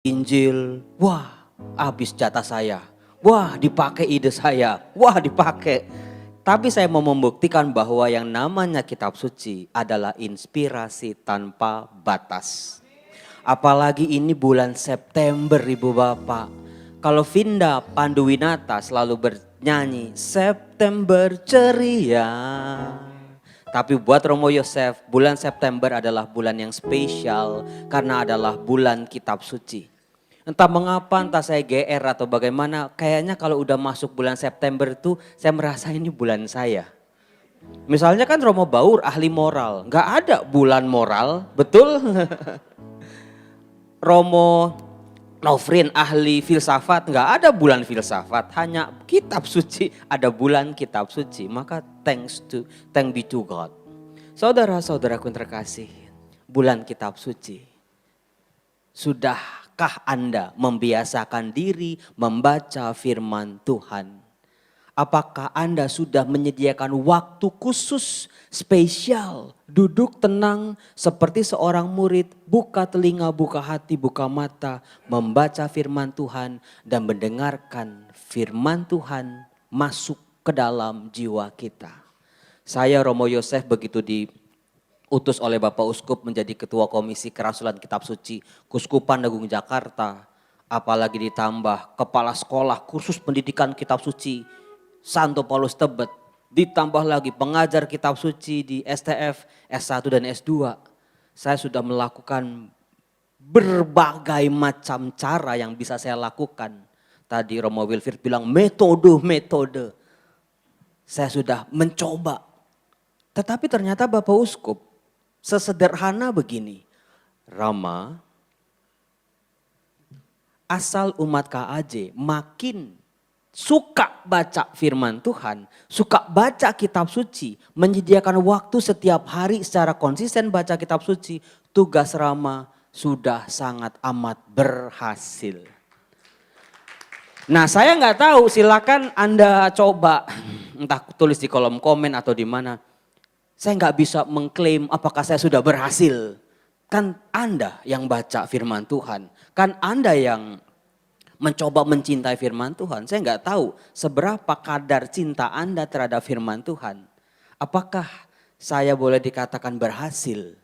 Injil, wah habis jatah saya, wah dipakai ide saya, wah dipakai. Tapi saya mau membuktikan bahwa yang namanya kitab suci adalah inspirasi tanpa batas. Apalagi ini bulan September Ibu Bapak. Kalau Vinda Panduwinata selalu bernyanyi September ceria. Tapi buat Romo Yosef, bulan September adalah bulan yang spesial karena adalah bulan kitab suci. Entah mengapa, entah saya GR atau bagaimana, kayaknya kalau udah masuk bulan September itu saya merasa ini bulan saya. Misalnya kan Romo Baur ahli moral, nggak ada bulan moral, betul? Romo Novrin ahli filsafat, nggak ada bulan filsafat, hanya kitab suci, ada bulan kitab suci. Maka thank be to God. Saudara-saudaraku yang terkasih, bulan kitab suci. Sudahkah Anda membiasakan diri membaca firman Tuhan? Apakah Anda sudah menyediakan waktu khusus spesial, duduk tenang seperti seorang murid, buka telinga, buka hati, buka mata, membaca firman Tuhan dan mendengarkan firman Tuhan masuk ke dalam jiwa kita. Saya Romo Yosef begitu diutus oleh Bapak Uskup menjadi Ketua Komisi Kerasulan Kitab Suci Kuskupan Agung Jakarta, apalagi ditambah Kepala Sekolah Kursus Pendidikan Kitab Suci Santo Paulus Tebet, ditambah lagi pengajar kitab suci di STF, S1 dan S2. Saya sudah melakukan berbagai macam cara yang bisa saya lakukan. Tadi Romo Wilfried bilang metode. Saya sudah mencoba. Tetapi ternyata Bapak Uskup sesederhana begini. Rama, asal umat KAJ makin suka baca firman Tuhan, suka baca kitab suci, menyediakan waktu setiap hari secara konsisten baca kitab suci, tugas Rama sudah sangat amat berhasil. Nah saya nggak tahu, silakan Anda coba, entah tulis di kolom komen atau di mana. Saya nggak bisa mengklaim apakah saya sudah berhasil. Kan Anda yang baca firman Tuhan, kan Anda yang mencoba mencintai firman Tuhan. Saya nggak tahu seberapa kadar cinta Anda terhadap firman Tuhan. Apakah saya boleh dikatakan berhasil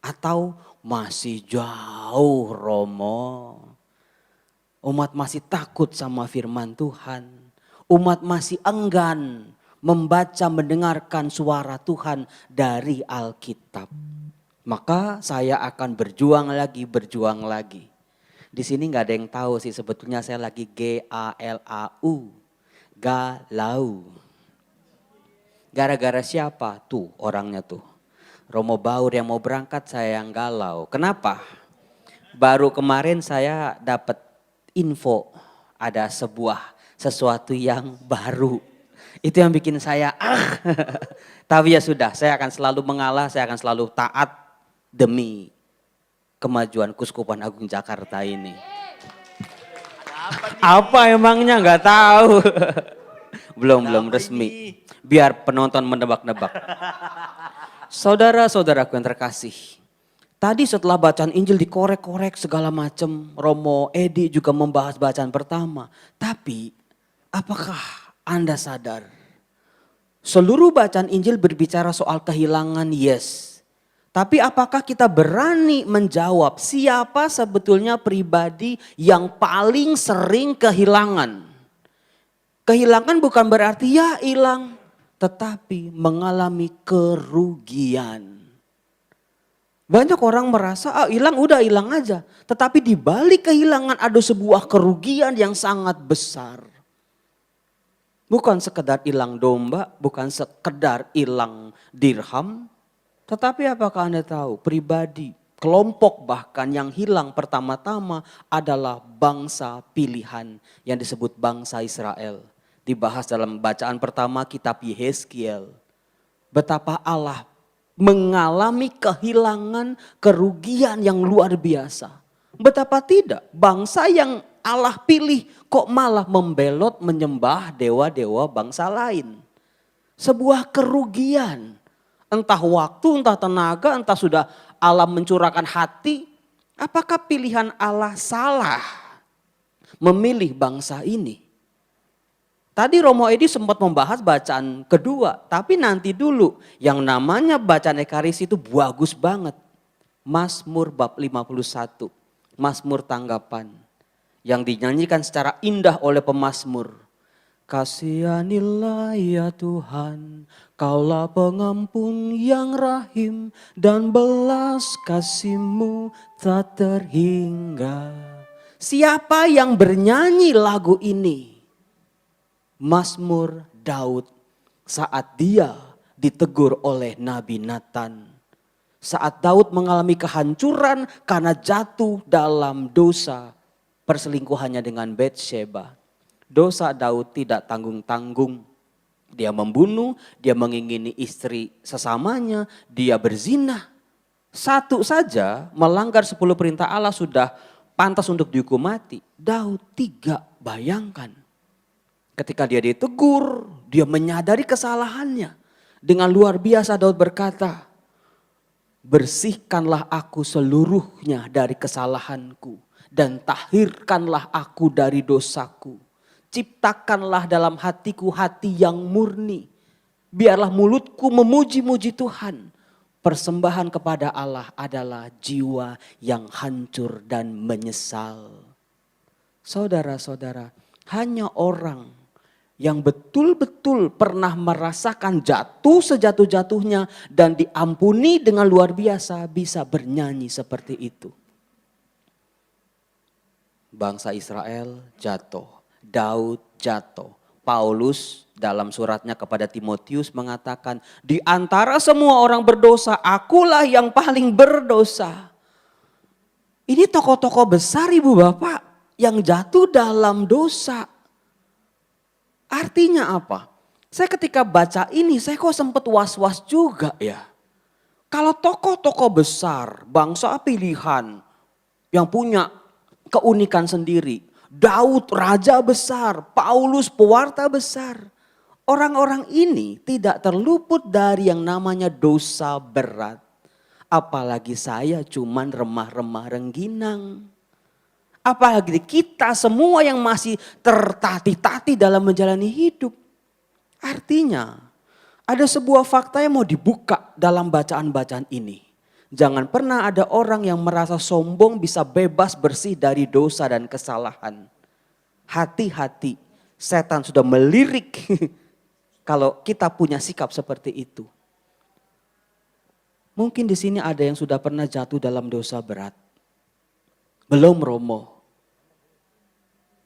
atau masih jauh Romo? Umat masih takut sama firman Tuhan. Umat masih enggan membaca, mendengarkan suara Tuhan dari Alkitab. Maka saya akan berjuang lagi. Di sini nggak ada yang tahu sih, sebetulnya saya lagi GALAU, galau. Gara-gara siapa? Tuh orangnya tuh. Romo Baur yang mau berangkat, saya yang galau. Kenapa? Baru kemarin saya dapat info ada sesuatu yang baru. Itu yang bikin saya Tapi ya sudah, saya akan selalu mengalah, saya akan selalu taat demi kemajuan Kuskupan Agung Jakarta ini. Apa emangnya nggak tahu. belum resmi. Biar penonton menebak-nebak. Saudara-saudaraku yang terkasih. Tadi setelah bacaan Injil dikorek-korek segala macam. Romo Edi juga membahas bacaan pertama. Tapi apakah Anda sadar? Seluruh bacaan Injil berbicara soal kehilangan, yes. Tapi apakah kita berani menjawab siapa sebetulnya pribadi yang paling sering kehilangan? Kehilangan bukan berarti ya hilang, tetapi mengalami kerugian. Banyak orang merasa hilang udah hilang aja. Tetapi di balik kehilangan ada sebuah kerugian yang sangat besar. Bukan sekedar hilang domba, bukan sekedar hilang dirham. Tetapi apakah Anda tahu pribadi, kelompok bahkan yang hilang pertama-tama adalah bangsa pilihan yang disebut bangsa Israel. Dibahas dalam bacaan pertama kitab Yehezkiel. Betapa Allah mengalami kehilangan, kerugian yang luar biasa. Betapa tidak bangsa yang Allah pilih kok malah membelot menyembah dewa-dewa bangsa lain. Sebuah kerugian. Entah waktu, entah tenaga, entah sudah alam mencurahkan hati, Apakah pilihan Allah salah memilih bangsa ini? Tadi Romo Edi sempat membahas bacaan kedua, tapi nanti dulu. Yang namanya bacaan Ekaristi itu bagus banget. Mazmur bab 51, Mazmur tanggapan. Yang dinyanyikan secara indah oleh pemazmur. Kasihanilah ya Tuhan, Kaulah pengampun yang rahim, dan belas kasih-Mu tak terhingga. Siapa yang bernyanyi lagu ini? Mazmur Daud saat dia ditegur oleh Nabi Nathan. Saat Daud mengalami kehancuran karena jatuh dalam dosa perselingkuhannya dengan Batsheba. Dosa Daud tidak tanggung-tanggung. Dia membunuh, dia mengingini istri sesamanya, dia berzina. Satu saja melanggar 10 perintah Allah sudah pantas untuk dihukum mati. Daud 3, bayangkan. Ketika dia ditegur, dia menyadari kesalahannya. Dengan luar biasa Daud berkata, bersihkanlah aku seluruhnya dari kesalahanku dan tahirkanlah aku dari dosaku. Ciptakanlah dalam hatiku hati yang murni. Biarlah mulutku memuji-muji Tuhan. Persembahan kepada Allah adalah jiwa yang hancur dan menyesal. Saudara-saudara, hanya orang yang betul-betul pernah merasakan jatuh sejatuh-jatuhnya dan diampuni dengan luar biasa bisa bernyanyi seperti itu. Bangsa Israel jatuh, Daud jatuh. Paulus dalam suratnya kepada Timotius mengatakan, di antara semua orang berdosa, akulah yang paling berdosa. Ini tokoh-tokoh besar ibu bapak yang jatuh dalam dosa. Artinya apa? Saya ketika baca ini saya kok sempat was-was juga ya. Kalau tokoh-tokoh besar, bangsa pilihan yang punya keunikan sendiri. Daud raja besar, Paulus pewarta besar. Orang-orang ini tidak terluput dari yang namanya dosa berat. Apalagi saya cuman remah-remah rengginang. Apalagi kita semua yang masih tertatih-tatih dalam menjalani hidup. Artinya ada sebuah fakta yang mau dibuka dalam bacaan-bacaan ini. Jangan pernah ada orang yang merasa sombong bisa bebas bersih dari dosa dan kesalahan. Hati-hati, setan sudah melirik kalau kita punya sikap seperti itu. Mungkin di sini ada yang sudah pernah jatuh dalam dosa berat. Belum Romo.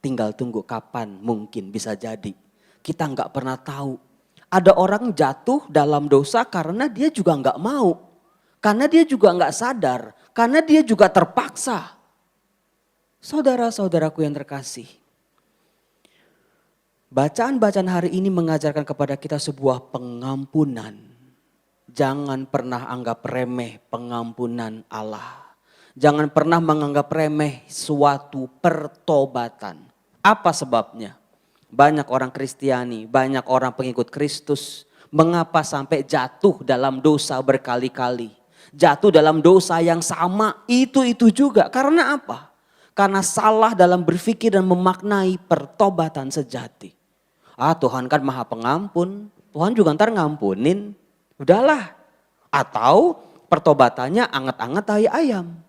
Tinggal tunggu kapan mungkin bisa jadi. Kita nggak pernah tahu. Ada orang jatuh dalam dosa karena dia juga nggak mau. Karena dia juga nggak sadar. Karena dia juga terpaksa. Saudara-saudaraku yang terkasih. Bacaan-bacaan hari ini mengajarkan kepada kita sebuah pengampunan. Jangan pernah anggap remeh pengampunan Allah. Jangan pernah menganggap remeh suatu pertobatan. Apa sebabnya? Banyak orang Kristiani, banyak orang pengikut Kristus. Mengapa sampai jatuh dalam dosa berkali-kali? Jatuh dalam dosa yang sama, itu juga. Karena apa? Karena salah dalam berpikir dan memaknai pertobatan sejati. Tuhan kan maha pengampun, Tuhan juga ntar ngampunin. Udahlah. Atau pertobatannya anget-anget tai ayam.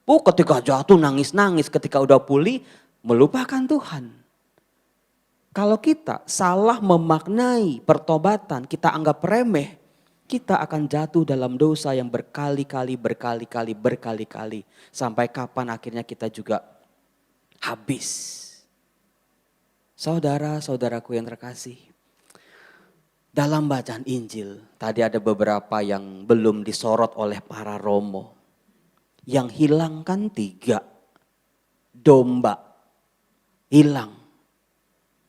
Ketika jatuh nangis-nangis, ketika udah pulih melupakan Tuhan. Kalau kita salah memaknai pertobatan, kita anggap remeh, kita akan jatuh dalam dosa yang berkali-kali. Sampai kapan akhirnya kita juga habis. Saudara-saudaraku yang terkasih. Dalam bacaan Injil, tadi ada beberapa yang belum disorot oleh para romo. Yang hilang kan 3. Domba hilang.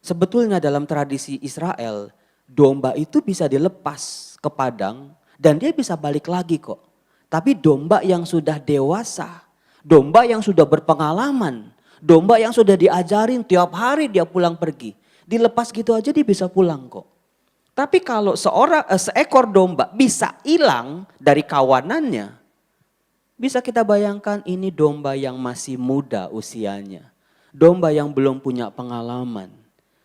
Sebetulnya dalam tradisi Israel, domba itu bisa dilepas ke padang dan dia bisa balik lagi kok. Tapi domba yang sudah dewasa, domba yang sudah berpengalaman, domba yang sudah diajarin tiap hari dia pulang pergi. Dilepas gitu aja dia bisa pulang kok. Tapi kalau seekor domba bisa hilang dari kawanannya, Bisa kita bayangkan ini domba yang masih muda usianya. Domba yang belum punya pengalaman.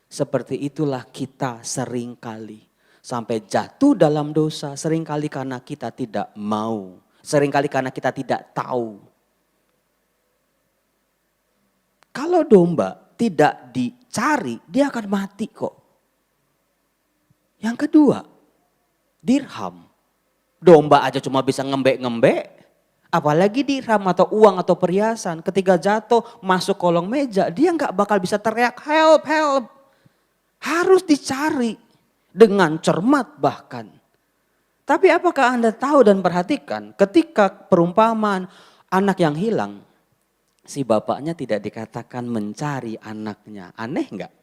Seperti itulah kita seringkali. Sampai jatuh dalam dosa seringkali karena kita tidak mau. Seringkali karena kita tidak tahu. Kalau domba tidak dicari, dia akan mati kok. Yang kedua, dirham. Domba aja cuma bisa ngembek-ngembek. Apalagi dirham atau uang atau perhiasan. Ketika jatuh masuk kolong meja, dia nggak bakal bisa teriak help, help. Harus dicari dengan cermat bahkan. Tapi apakah Anda tahu dan perhatikan ketika perumpamaan anak yang hilang, si bapaknya tidak dikatakan mencari anaknya. Aneh nggak?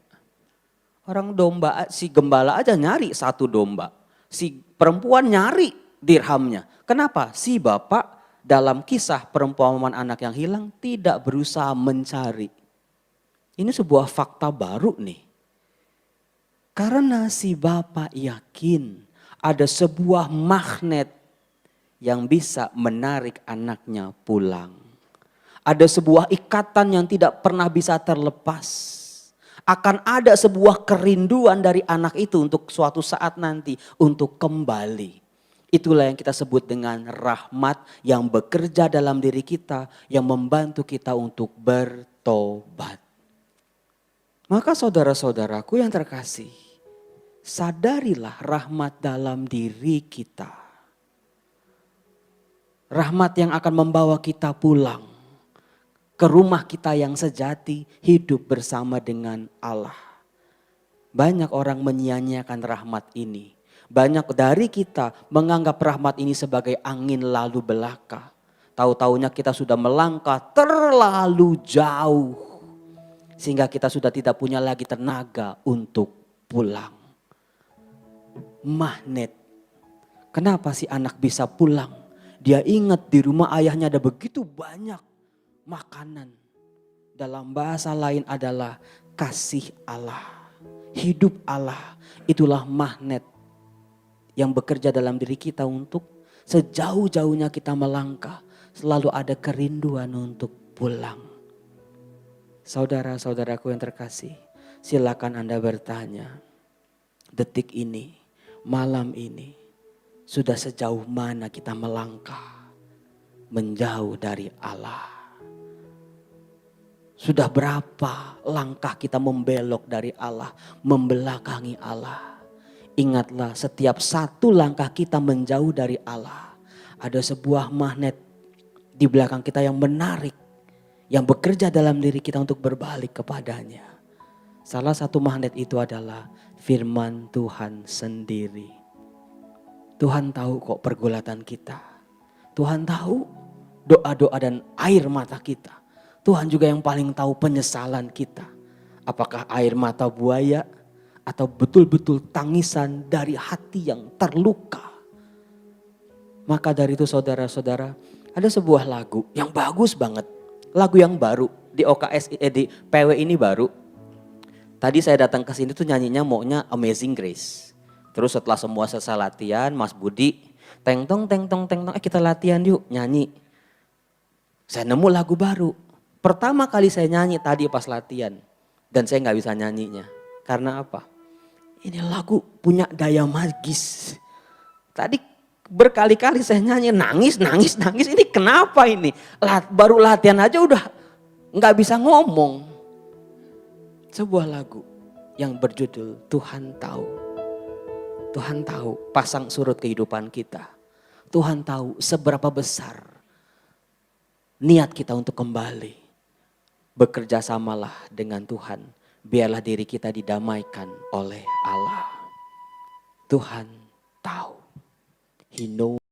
Orang domba, si gembala aja nyari satu domba. Si perempuan nyari dirhamnya. Kenapa? Si bapak dalam kisah perumpamaan anak yang hilang tidak berusaha mencari. Ini sebuah fakta baru nih. Karena si bapak yakin ada sebuah magnet yang bisa menarik anaknya pulang. Ada sebuah ikatan yang tidak pernah bisa terlepas. Akan ada sebuah kerinduan dari anak itu untuk suatu saat nanti untuk kembali. Itulah yang kita sebut dengan rahmat yang bekerja dalam diri kita, yang membantu kita untuk bertobat. Maka saudara-saudaraku yang terkasih, sadarilah rahmat dalam diri kita. Rahmat yang akan membawa kita pulang ke rumah kita yang sejati, hidup bersama dengan Allah. Banyak orang menyia-nyiakan rahmat ini. Banyak dari kita menganggap rahmat ini sebagai angin lalu belaka. Tahu-taunya kita sudah melangkah terlalu jauh. Sehingga kita sudah tidak punya lagi tenaga untuk pulang. Magnet. Kenapa si anak bisa pulang? Dia ingat di rumah ayahnya ada begitu banyak makanan. Dalam bahasa lain adalah kasih Allah. Hidup Allah. Itulah magnet yang bekerja dalam diri kita untuk sejauh-jauhnya kita melangkah. Selalu ada kerinduan untuk pulang. Saudara-saudaraku yang terkasih, silakan Anda bertanya. Detik ini, malam ini, sudah sejauh mana kita melangkah menjauh dari Allah? Sudah berapa langkah kita membelok dari Allah, membelakangi Allah? Ingatlah, setiap satu langkah kita menjauh dari Allah, ada sebuah magnet di belakang kita yang menarik, yang bekerja dalam diri kita untuk berbalik kepadanya. Salah satu magnet itu adalah firman Tuhan sendiri. Tuhan tahu kok pergulatan kita. Tuhan tahu doa-doa dan air mata kita. Tuhan juga yang paling tahu penyesalan kita. Apakah air mata buaya atau betul-betul tangisan dari hati yang terluka. Maka dari itu saudara-saudara, ada sebuah lagu yang bagus banget. Lagu yang baru di di PW ini baru. Tadi saya datang ke sini tuh nyanyinya maunya Amazing Grace. Terus setelah semua selesai latihan, Mas Budi, teng tong kita latihan yuk nyanyi. Saya nemu lagu baru. Pertama kali saya nyanyi tadi pas latihan dan saya nggak bisa nyanyinya. Karena apa? Ini lagu punya daya magis. Tadi berkali-kali saya nyanyi nangis. Ini kenapa ini? Baru latihan aja udah nggak bisa ngomong. Sebuah lagu yang berjudul Tuhan Tahu. Tuhan tahu pasang surut kehidupan kita. Tuhan tahu seberapa besar niat kita untuk kembali. Bekerja samalah dengan Tuhan. Biarlah diri kita didamaikan oleh Allah. Tuhan tahu. He knows.